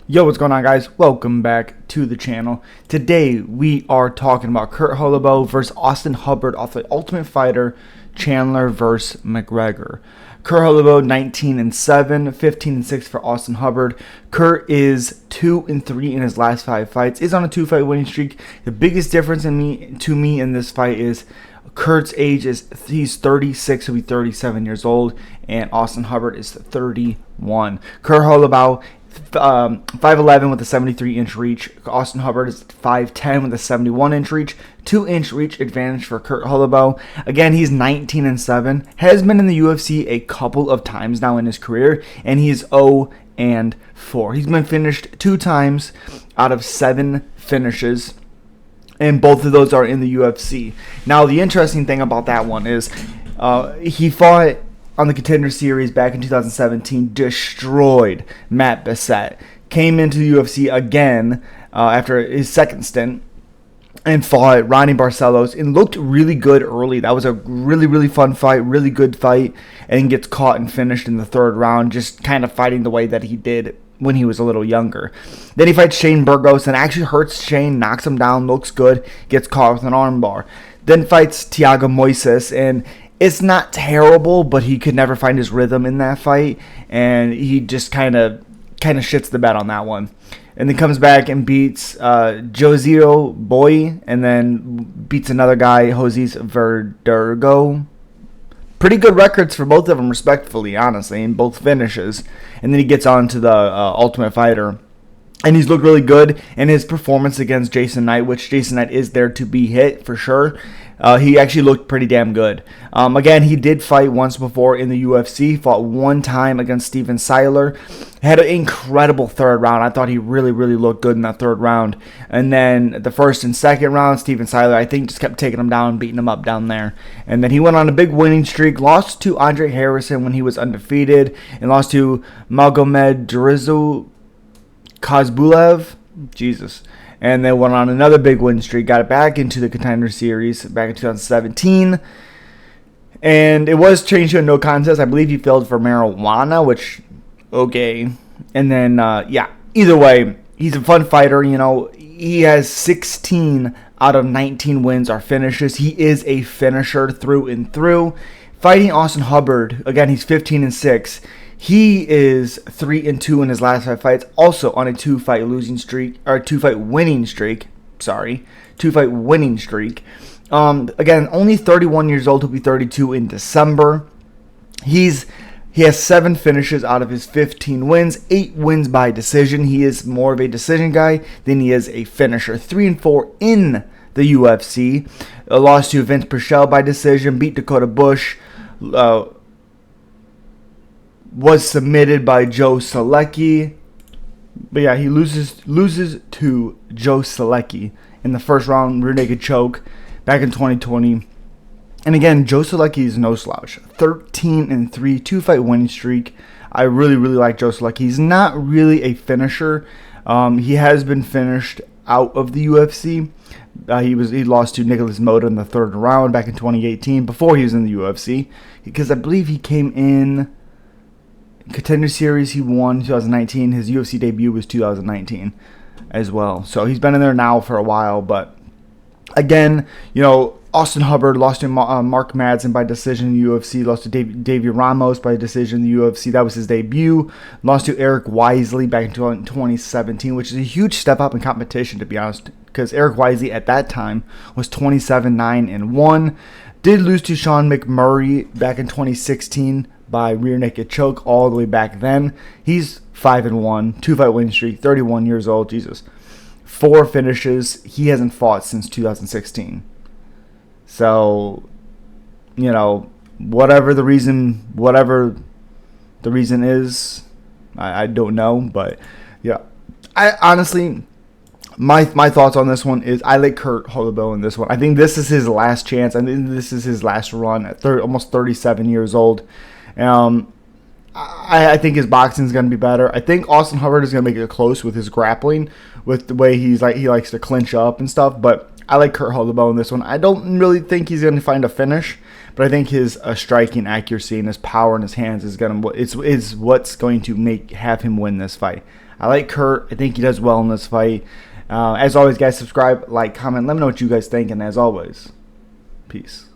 Yo, what's going on, guys? Welcome back to the channel. Today we are talking about Kurt Holobaugh versus Austin Hubbard off the Ultimate Fighter, Chandler versus McGregor. Kurt Holobaugh 19-7, 15-6 for Austin Hubbard. Kurt is 2-3 in his last 5 fights. Is on a 2-fight winning streak. The biggest difference to me in this fight is Kurt's age is he's 36, he'll be 37 years old, and Austin Hubbard is 31. Kurt Holobaugh 5'11 with a 73-inch reach. Austin Hubbard is 5'10 with a 71-inch reach. 2-inch reach advantage for Kurt Holobaugh. Again, he's 19-7. Has been in the UFC a couple of times now in his career, and he's 0-4. He's been finished 2 times out of 7 finishes, and both of those are in the UFC. Now, the interesting thing about that one is he fought on the Contender Series back in 2017, destroyed Matt Bessette. Came into the UFC again after his second stint and fought Ronnie Barcelos and looked really good early. That was a really fun fight, really good fight, and gets caught and finished in the 3rd round, just kind of fighting the way that he did when he was a little younger. Then he fights Shane Burgos and actually hurts Shane, knocks him down, looks good, gets caught with an armbar. Then fights Thiago Moises, and it's not terrible, but he could never find his rhythm in that fight, and he just kind of shits the bed on that one. And then comes back and beats Josio Boy, and then beats another guy, Jose Verdugo. Pretty good records for both of them, respectfully, honestly, in both finishes. And then he gets on to the Ultimate Fighter. And he's looked really good in his performance against Jason Knight, which Jason Knight is there to be hit for sure. He actually looked pretty damn good. Again, he did fight once before in the UFC. Fought one time against Steven Seiler. Had an incredible 3rd round. I thought he really looked good in that 3rd round. And then the 1st and 2nd round, Steven Seiler, I think, just kept taking him down, beating him up down there. And then he went on a big winning streak. Lost to Andre Harrison when he was undefeated. And lost to Magomed Drizzo Kozbulev, Jesus, and then went on another big win streak. Got it back into the Contender Series back in 2017, and it was changed to a no contest. I believe he failed for marijuana, which okay. And then yeah, either way, he's a fun fighter. You know, he has 16 out of 19 wins are finishes. He is a finisher through and through. Fighting Austin Hubbard again, he's 15-6. He is 3-2 in his last 5 fights, also on a 2-fight losing streak, or 2-fight winning streak. Sorry, 2-fight winning streak. Again, only 31 years old. He'll be 32 in December. He has 7 finishes out of his 15 wins, 8 wins by decision. He is more of a decision guy than he is a finisher. 3-4 in the UFC. Lost to Vince Purcell by decision. Beat Dakota Bush. Was submitted by Joe Selecki. But yeah, he loses to Joe Selecki in the 1st round, rear naked choke back in 2020. And again, Joe Selecki is no slouch. 13-3, 2-fight winning streak. I really like Joe Selecki. He's not really a finisher. He has been finished out of the UFC. He lost to Nicholas Mota in the 3rd round back in 2018 before he was in the UFC, because I believe he came in Contender Series. He won 2019. His UFC debut was 2019 as well. So he's been in there now for a while. But again, you know, Austin Hubbard lost to Mark Madsen by decision in the UFC. Lost to Davey Ramos by decision in the UFC. That was his debut. Lost to Eric Wisely back in 2017, which is a huge step up in competition, to be honest, because Eric Wisely at that time was 27-9-1. Did lose to Sean McMurray back in 2016 by rear naked choke all the way back then. He's 5-1, 2-fight winning streak, 31 years old. Jesus. 4 finishes. He hasn't fought since 2016. So, you know, whatever the reason is, I don't know. But yeah, I honestly, my thoughts on this one is I like Kurt Holobaugh in this one. I think this is his last chance. I think this is his last run at almost 37 years old. I think his boxing is going to be better. I think Austin Hubbard is going to make it close with his grappling, with the way he likes to clinch up and stuff. But I like Kurt Holobaugh in this one. I don't really think he's going to find a finish, but I think his striking accuracy and his power in his hands is what's going to have him win this fight. I like Kurt. I think he does well in this fight. As always, guys, subscribe, like, comment. Let me know what you guys think. And as always, peace.